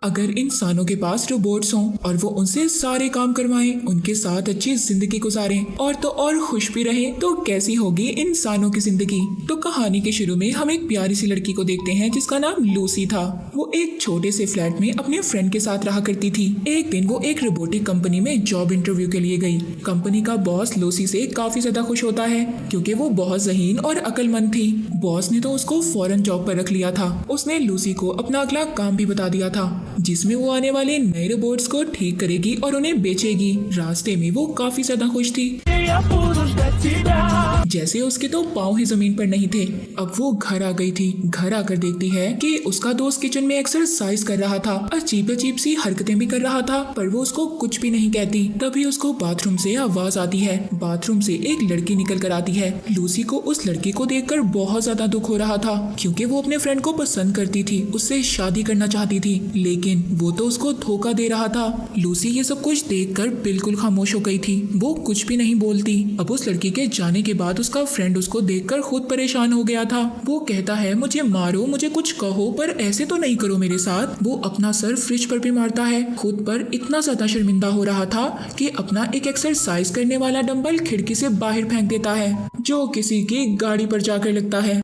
अगर इंसानों के पास रोबोट्स हों और वो उनसे सारे काम करवाएं, उनके साथ अच्छी जिंदगी गुजारें और तो और खुश भी रहें, तो कैसी होगी इंसानों की जिंदगी। तो कहानी के शुरू में हम एक प्यारी सी लड़की को देखते हैं जिसका नाम लूसी था। वो एक छोटे से फ्लैट में अपने फ्रेंड के साथ रहा करती थी। एक दिन वो एक रोबोटिक कंपनी में जॉब इंटरव्यू के लिए गई। कंपनी का बॉस लूसी से काफी ज्यादा खुश होता है क्योंकि वो बहुत ज़हीन और अक्लमंद थी। बॉस ने तो उसको फौरन जॉब पर रख लिया था। उसने लूसी को अपना अगला काम भी बता दिया था जिसमें वो आने वाले नए रोबोट्स को ठीक करेगी और उन्हें बेचेगी। रास्ते में वो काफी ज्यादा खुश थी। जैसे उसके तो पाँव ही जमीन पर नहीं थे। अब वो घर आ गई थी। घर आकर देखती है कि उसका दोस्त किचन में एक्सरसाइज कर रहा था, अजीब अजीब सी हरकतें भी कर रहा था, पर वो उसको कुछ भी नहीं कहती। तभी उसको बाथरूम से आवाज आती है। बाथरूम से एक लड़की निकल कर आती है। लूसी को उस लड़की को देखकर बहुत ज्यादा दुख हो रहा था क्योंकि वो अपने फ्रेंड को पसंद करती थी, उससे शादी करना चाहती थी, लेकिन वो तो उसको धोखा दे रहा था। लूसी ये सब कुछ देखकर बिल्कुल खामोश हो गई थी। वो कुछ भी नहीं बोलती। अब उस लड़की के जाने के बाद उसका फ्रेंड उसको देखकर खुद परेशान हो गया था। वो कहता है, मुझे मारो, मुझे कुछ कहो, पर ऐसे तो नहीं करो मेरे साथ। वो अपना सर फ्रिज पर भी मारता है। खुद पर इतना ज्यादा शर्मिंदा हो रहा था कि अपना एक एक्सरसाइज करने वाला डंबल खिड़की से बाहर फेंक देता है जो किसी की गाड़ी पर जाकर लगता है।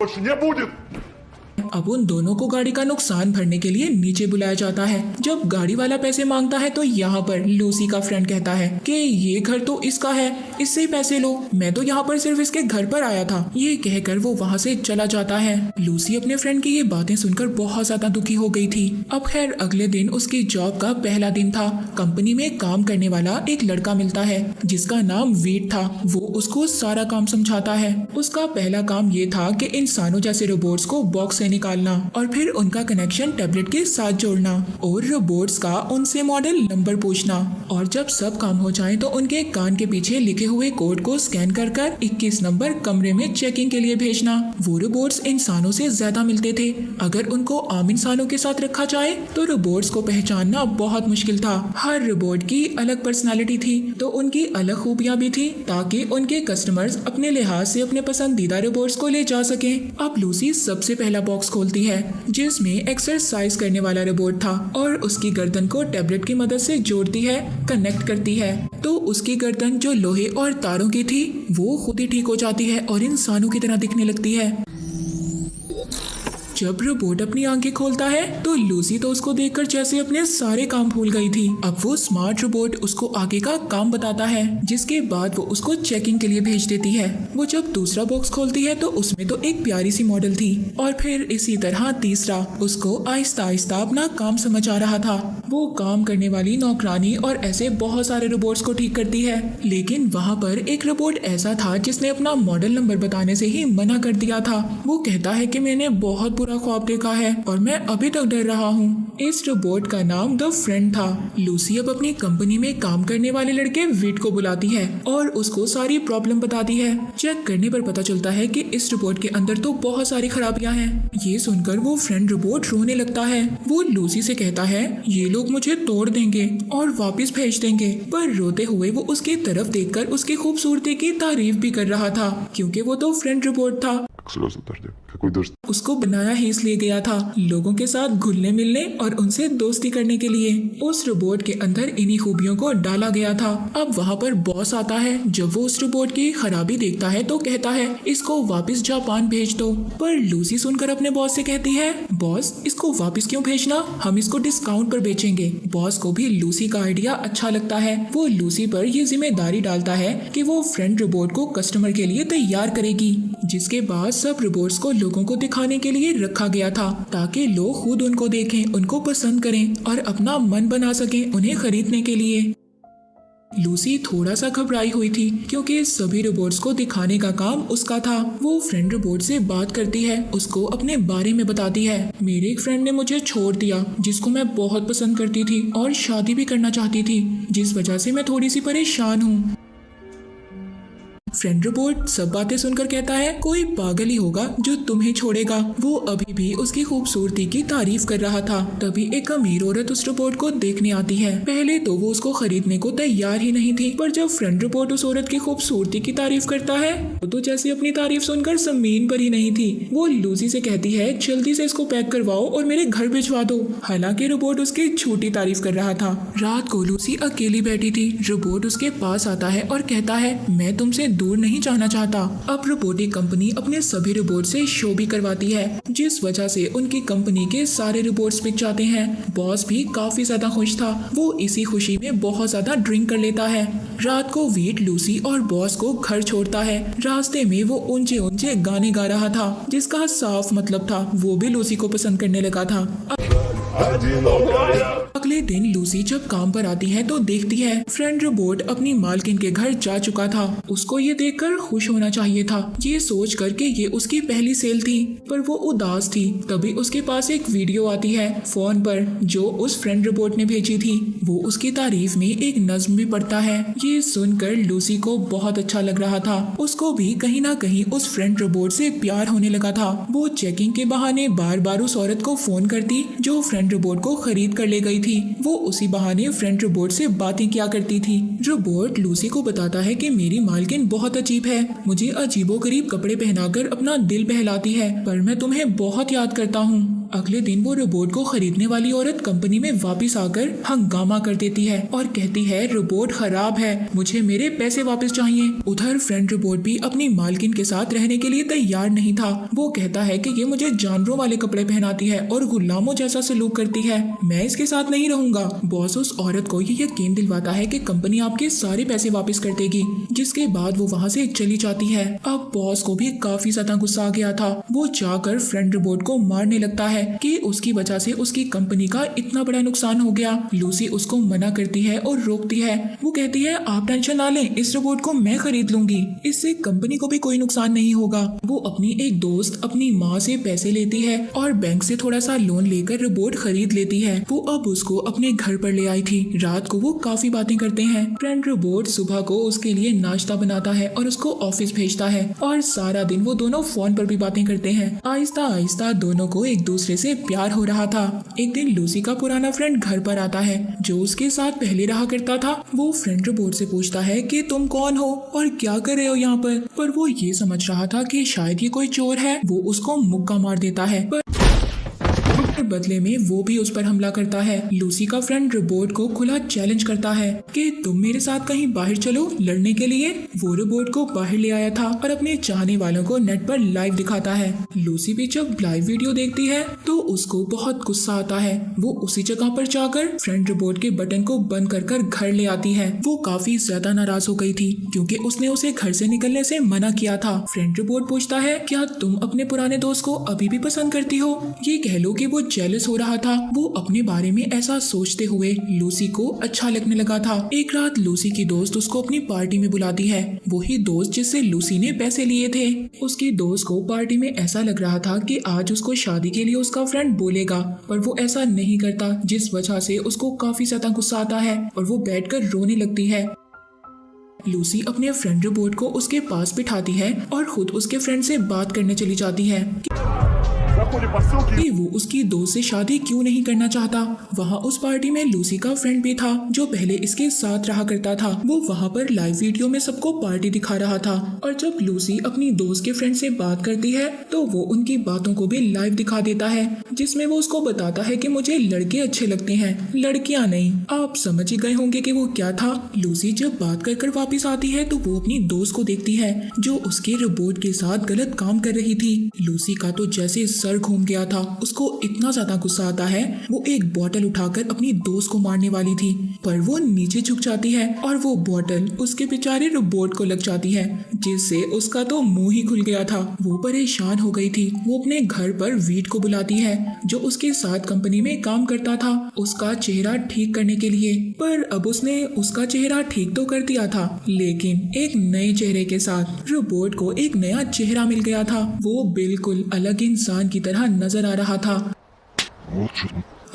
अब उन दोनों को गाड़ी का नुकसान भरने के लिए नीचे बुलाया जाता है। जब गाड़ी वाला पैसे मांगता है तो यहाँ पर लूसी का फ्रेंड कहता है कि ये घर तो इसका है, इससे ही पैसे लो, मैं तो यहाँ पर सिर्फ इसके घर पर आया था। ये कहकर वो वहाँ से चला जाता है। लूसी अपने फ्रेंड की ये बातें सुनकर बहुत ज्यादा दुखी हो गई थी। अब खैर अगले दिन उसकी जॉब का पहला दिन था। कंपनी में काम करने वाला एक लड़का मिलता है जिसका नाम वीट था। वो उसको सारा काम समझाता है। उसका पहला काम ये था कि इंसानों जैसे रोबोट्स को बॉक्स से निकालना और फिर उनका कनेक्शन टैबलेट के साथ जोड़ना और रोबोट्स का उनसे मॉडल नंबर पूछना, और जब सब काम हो जाए तो उनके कान के पीछे लिखे हुए कोड को स्कैन कर 21 नंबर कमरे में चेकिंग के लिए भेजना। वो रोबोट्स इंसानों से ज्यादा मिलते थे। अगर उनको आम इंसानों के साथ रखा जाए तो रोबोट्स को पहचानना बहुत मुश्किल था। हर रोबोट की अलग पर्सनालिटी थी तो उनकी अलग खूबियां भी थी ताकि उनके कस्टमर्स अपने लिहाज से अपने पसंदीदा रोबोट्स को ले जा सके। अब लूसी सबसे पहला बॉक्स खोलती है जिसमें एक्सरसाइज करने वाला रोबोट था और उसकी गर्दन को टैबलेट की मदद से जोड़ती है, कनेक्ट करती है, तो उसकी गर्दन जो लोहे और तारों की थी वो खुद ही ठीक हो जाती है और इंसानों की तरह दिखने लगती है। जब रोबोट अपनी आंखें खोलता है तो लूसी तो उसको देखकर जैसे अपने सारे काम भूल गई थी। अब वो स्मार्ट रोबोट उसको आगे का काम बताता है जिसके बाद वो उसको चेकिंग के लिए भेज देती है। वो जब दूसरा बॉक्स खोलती है तो उसमें तो एक प्यारी सी मॉडल थी और फिर इसी तरह तीसरा। उसको आहिस्ता आहिस्ता अपना काम समझ आ रहा था। वो काम करने वाली नौकरानी और ऐसे बहुत सारे रोबोट्स को ठीक करती है, लेकिन वहाँ पर एक रोबोट ऐसा था जिसने अपना मॉडल नंबर बताने से ही मना कर दिया था। वो कहता है कि मैंने बहुत बुरा ख्वाब देखा है और मैं अभी तक डर रहा हूँ। इस रोबोट का नाम द फ्रेंड था। लूसी अब अपनी कंपनी में काम करने वाले लड़के वीट को बुलाती है और उसको सारी प्रॉब्लम बताती है। चेक करने पर पता चलता है कि इस रोबोट के अंदर तो बहुत सारी खराबियां हैं। ये सुनकर वो फ्रेंड रोबोट रोने लगता है। वो लूसी से कहता है, ये लोग मुझे तोड़ देंगे और वापस भेज देंगे, पर रोते हुए वो उसकी तरफ देखकर उसकी खूबसूरती की तारीफ भी कर रहा था क्योंकि वो तो फ्रेंड रोबोट था। उसको बनाया ही इसलिए गया था लोगों के साथ घुलने मिलने और उनसे दोस्ती करने के लिए। उस रोबोट के अंदर इन्हीं खूबियों को डाला गया था। अब वहाँ पर बॉस आता है। जब वो उस रोबोट की खराबी देखता है तो कहता है, इसको वापस जापान भेज दो। पर लूसी सुनकर अपने बॉस से कहती है, बॉस इसको वापस क्यों भेजना, हम इसको डिस्काउंट पर बेचेंगे। बॉस को भी लूसी का आइडिया अच्छा लगता है। वो लूसी पर ये जिम्मेदारी डालता है कि वो फ्रेंड रोबोट को कस्टमर के लिए तैयार करेगी, जिसके बाद सब रोबोट्स को लोगों को दिखाने के लिए रखा गया था ताकि लोग खुद उनको देखें, उनको पसंद करें और अपना मन बना सकें उन्हें खरीदने के लिए। लूसी थोड़ा सा घबराई हुई थी क्योंकि सभी रोबोट्स को दिखाने का काम उसका था। वो फ्रेंड रोबोट से बात करती है, उसको अपने बारे में बताती है। मेरे एक फ्रेंड ने मुझे छोड़ दिया जिसको मैं बहुत पसंद करती थी और शादी भी करना चाहती थी, जिस वजह से मैं थोड़ी सी परेशान हूँ। फ्रेंड रोबोट सब बातें सुनकर कहता है, कोई पागल ही होगा जो तुम्हें छोड़ेगा। वो अभी भी उसकी खूबसूरती की तारीफ कर रहा था। तभी एक अमीर औरत उस रोबोट को देखने आती है। पहले तो वो उसको खरीदने को तैयार ही नहीं थी, पर जब फ्रेंड रोबोट उस औरत की खूबसूरती की तारीफ करता है तो जैसे अपनी तारीफ सुनकर जमीन पर ही नहीं थी। वो लूसी से कहती है, जल्दी से इसको पैक करवाओ और मेरे घर भिजवा दो। हालांकि रोबोट उसकी झूठी तारीफ कर रहा था। रात को लूसी अकेली बैठी थी। रोबोट उसके पास आता है और कहता है, मैं तुमसे दूर नहीं जाना चाहता। अब रोबोटिक कंपनी अपने सभी रोबोट से शो भी करवाती है, जिस वजह से उनकी कंपनी के सारे रोबोट्स बिक जाते हैं। बॉस भी काफी ज्यादा खुश था। वो इसी खुशी में बहुत ज्यादा ड्रिंक कर लेता है। रात को वीट लूसी और बॉस को घर छोड़ता है। रास्ते में वो ऊंचे ऊंचे गाने गा रहा था, जिसका साफ मतलब था वो भी लूसी को पसंद करने लगा था। अगले दिन लूसी जब काम पर आती है तो देखती है फ्रेंड रोबोट अपनी मालकिन के घर जा चुका था। उसको ये देखकर खुश होना चाहिए था, ये सोच कर के ये उसकी पहली सेल थी, पर वो उदास थी। तभी उसके पास एक वीडियो आती है फोन पर जो उस फ्रेंड रोबोट ने भेजी थी। वो उसकी तारीफ में एक नज्म भी पढ़ता है। ये सुनकर लूसी को बहुत अच्छा लग रहा था। उसको भी कहीं ना कहीं उस फ्रेंड रोबोट से प्यार होने लगा था। वो चेकिंग के बहाने बार बार उस औरत को फोन करती जो फ्रेंड रोबोट को खरीद कर ले गई थी। वो उसी बहाने फ्रेंड रोबोट से बातें किया करती थी। रोबोट लूसी को बताता है कि मेरी मालकिन बहुत अजीब है, मुझे अजीबोगरीब कपड़े पहनाकर अपना दिल बहलाती है, पर मैं तुम्हें बहुत याद करता हूँ। अगले दिन वो रोबोट को खरीदने वाली औरत कंपनी में वापस आकर हंगामा कर देती है और कहती है, रोबोट खराब है, मुझे मेरे पैसे वापस चाहिए। उधर फ्रेंड रोबोट भी अपनी मालकिन के साथ रहने के लिए तैयार नहीं था। वो कहता है कि ये मुझे जानवरों वाले कपड़े पहनाती है और गुलामों जैसा सलूक करती है, मैं इसके साथ नहीं रहूंगा। बॉस उस औरत को ये यकीन दिलवाता है कि कंपनी आपके सारे पैसे वापस कर देगी, जिसके बाद वो वहाँ से चली जाती है। अब बॉस को भी काफी ज्यादा गुस्सा आ गया था। वो जाकर फ्रेंड रोबोट को मारने लगता है कि उसकी वजह से उसकी कंपनी का इतना बड़ा नुकसान हो गया। लूसी उसको मना करती है और रोकती है। वो कहती है, आप टेंशन ना लें, इस रोबोट को मैं खरीद लूंगी, इससे कंपनी को भी कोई नुकसान नहीं होगा। वो अपनी एक दोस्त अपनी माँ से पैसे लेती है और बैंक से थोड़ा सा लोन लेकर रोबोट खरीद लेती है। वो अब उसको अपने घर पर ले आई थी। रात को वो काफी बातें करते हैं। फ्रेंड रोबोट सुबह को उसके लिए नाश्ता बनाता है और उसको ऑफिस भेजता है और सारा दिन वो दोनों फोन पर भी बातें करते हैं। आहिस्ता आहिस्ता दोनों को एक दूसरे से प्यार हो रहा था। एक दिन लूसी का पुराना फ्रेंड घर पर आता है जो उसके साथ पहले रहा करता था। वो फ्रेंड रोबोट से पूछता है कि तुम कौन हो और क्या कर रहे हो यहाँ पर वो ये समझ रहा था कि शायद ये कोई चोर है। वो उसको मुक्का मार देता है, पर बदले में वो भी उस पर हमला करता है। लूसी का फ्रेंड रोबोट को खुला चैलेंज करता है कि तुम मेरे साथ कहीं बाहर चलो लड़ने के लिए। वो रोबोट को बाहर ले आया था और अपने चाहने वालों को नेट पर लाइव दिखाता है। लूसी भी जब लाइव वीडियो देखती है तो उसको बहुत गुस्सा आता है। वो उसी जगह पर जाकर फ्रेंड रोबोट के बटन को बंद कर घर ले आती है। वो काफी ज्यादा नाराज हो गई थी क्योंकि उसने उसे घर से निकलने से मना किया था। फ्रेंड रोबोट पूछता है, क्या तुम अपने पुराने दोस्त को अभी भी पसंद करती हो? ये कह लो कि वो जेलस हो रहा था। वो अपने बारे में ऐसा सोचते हुए लूसी को अच्छा लगने लगा था। एक रात लूसी की दोस्त उसको अपनी पार्टी में बुलाती है, वही दोस्त जिससे लूसी ने पैसे लिए थे। उसकी दोस्त को पार्टी में ऐसा लग रहा था कि आज उसको शादी के लिए उसका फ्रेंड बोलेगा, पर वो ऐसा नहीं करता, जिस वजह से उसको काफी ज्यादा गुस्सा आता है और वो बैठकर रोने लगती है। लूसी अपने फ्रेंड रोबोट को उसके पास बिठाती है और खुद उसके फ्रेंड से बात करने चली जाती है कि वो उसकी दोस्त से शादी क्यों नहीं करना चाहता। वहाँ उस पार्टी में लूसी का फ्रेंड भी था जो पहले इसके साथ रहा करता था। वो वहाँ पर लाइव वीडियो में सबको पार्टी दिखा रहा था और जब लूसी अपनी दोस्त के फ्रेंड से बात करती है तो वो उनकी बातों को भी लाइव दिखा देता है, जिसमें वो उसको बताता है कि मुझे लड़के अच्छे लगते हैं, लड़कियां नहीं। आप समझ ही गए होंगे कि वो क्या था। लूसी जब बात कर वापिस आती है तो वो अपनी दोस्त को देखती है जो उसके रोबोट के साथ गलत काम कर रही थी। लूसी का तो जैसे सर घूम गया था। उसको इतना ज्यादा गुस्सा आता है वो एक बोतल उठाकर अपनी दोस्त को मारने वाली थी, पर वो नीचे झुक जाती है और वो बोतल उसके बेचारे रोबोट को लग जाती है, जिससे उसका तो मुंह ही खुल गया था। वो परेशान हो गई थी। वो अपने घर पर वीट को बुलाती है जो उसके साथ कंपनी में काम करता था उसका चेहरा ठीक करने के लिए। पर अब उसने उसका चेहरा ठीक तो कर दिया था, लेकिन एक नए चेहरे के साथ। रोबोट को एक नया चेहरा मिल गया था। वो बिल्कुल अलग इंसान की तरह नजर आ रहा था।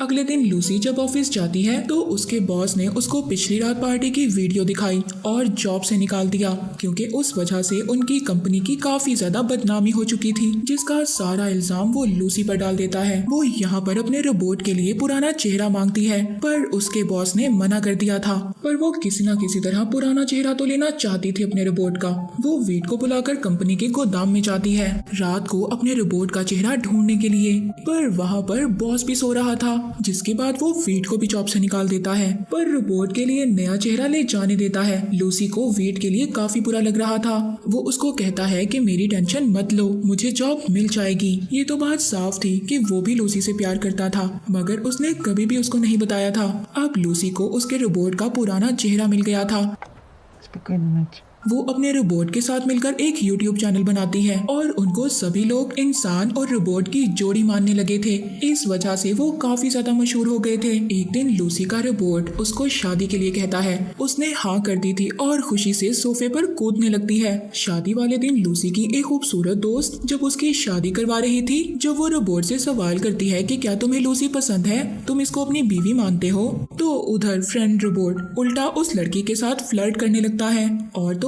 अगले दिन लूसी जब ऑफिस जाती है तो उसके बॉस ने उसको पिछली रात पार्टी की वीडियो दिखाई और जॉब से निकाल दिया, क्योंकि उस वजह से उनकी कंपनी की काफी ज्यादा बदनामी हो चुकी थी, जिसका सारा इल्जाम वो लूसी पर डाल देता है। वो यहाँ पर अपने रोबोट के लिए पुराना चेहरा मांगती है, पर उसके बॉस ने मना कर दिया था। पर वो किसी न किसी तरह पुराना चेहरा तो लेना चाहती थी अपने रोबोट का। वो वीट को बुलाकर कंपनी के गोदाम में जाती है रात को अपने रोबोट का चेहरा ढूंढने के लिए, पर वहाँ पर बॉस भी सो रहा था, जिसके बाद वो वीट को भी जॉब से निकाल देता है, पर रोबोट के लिए नया चेहरा ले जाने देता है। लूसी को वीट के लिए काफी बुरा लग रहा था। वो उसको कहता है कि मेरी टेंशन मत लो, मुझे जॉब मिल जाएगी। ये तो बात साफ थी कि वो भी लूसी से प्यार करता था, मगर उसने कभी भी उसको नहीं बताया था। अब लूसी को उसके रोबोट का पुराना चेहरा मिल गया था। वो अपने रोबोट के साथ मिलकर एक YouTube चैनल बनाती है और उनको सभी लोग इंसान और रोबोट की जोड़ी मानने लगे थे। इस वजह से वो काफी ज्यादा मशहूर हो गए थे। एक दिन लूसी का रोबोट उसको शादी के लिए कहता है। उसने हाँ कर दी थी और खुशी से सोफे पर कूदने लगती है। शादी वाले दिन लूसी की एक खूबसूरत दोस्त जब उसकी शादी करवा रही थी, जब वो रोबोट से सवाल करती है कि क्या तुम्हें लूसी पसंद है, तुम इसको अपनी बीवी मानते हो, तो उधर फ्रेंड रोबोट उल्टा उस लड़की के साथ फ्लर्ट करने लगता है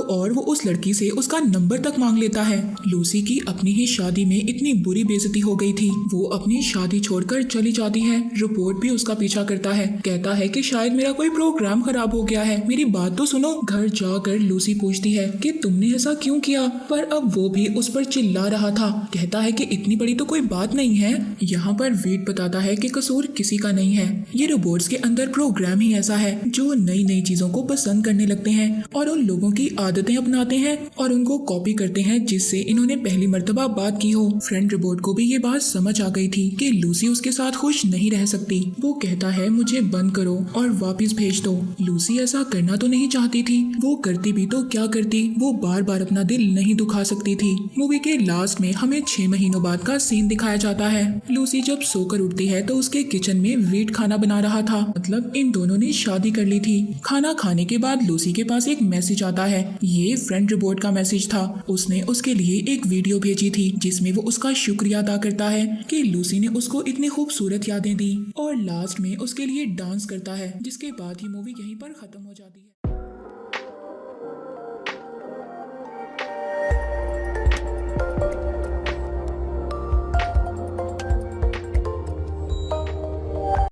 और वो उस लड़की से उसका नंबर तक मांग लेता है। लूसी की अपनी ही शादी में इतनी बुरी बेइज्जती हो गई थी, वो अपनी शादी छोड़कर चली जाती है। रोबोट भी उसका पीछा करता है, कहता है कि शायद मेरा कोई प्रोग्राम खराब हो गया है, मेरी बात तो सुनो। घर जाकर लूसी पूछती है कि तुमने ऐसा क्यों किया, पर अब वो भी उस पर चिल्ला रहा था। कहता है कि इतनी बड़ी तो कोई बात नहीं है। यहाँ पर वीट बताता है कि कसूर किसी का नहीं है, ये रोबोट्स के अंदर प्रोग्राम ही ऐसा है जो नई नई चीजों को पसंद करने लगते हैं और उन लोगों की आदतें अपनाते हैं और उनको कॉपी करते हैं जिससे इन्होंने पहली मर्तबा बात की हो। फ्रेंड रोबोट को भी ये बात समझ आ गई थी कि लूसी उसके साथ खुश नहीं रह सकती। वो कहता है मुझे बंद करो और वापस भेज दो। लूसी ऐसा करना तो नहीं चाहती थी, वो करती भी तो क्या करती, वो बार बार अपना दिल नहीं दुखा सकती थी। मूवी के लास्ट में हमें 6 महीनों बाद का सीन दिखाया जाता है। लूसी जब सोकर उठती है तो उसके किचन में वीट खाना बना रहा था, मतलब इन दोनों ने शादी कर ली थी। खाना खाने के बाद लूसी के पास एक मैसेज आता है। ये फ्रेंड रोबोट का मैसेज था। उसने उसके लिए एक वीडियो भेजी थी जिसमें वो उसका शुक्रिया अदा करता है कि लूसी ने उसको इतनी खूबसूरत यादें दी और लास्ट में उसके लिए डांस करता है, जिसके बाद ही मूवी यहीं पर खत्म हो जाती है।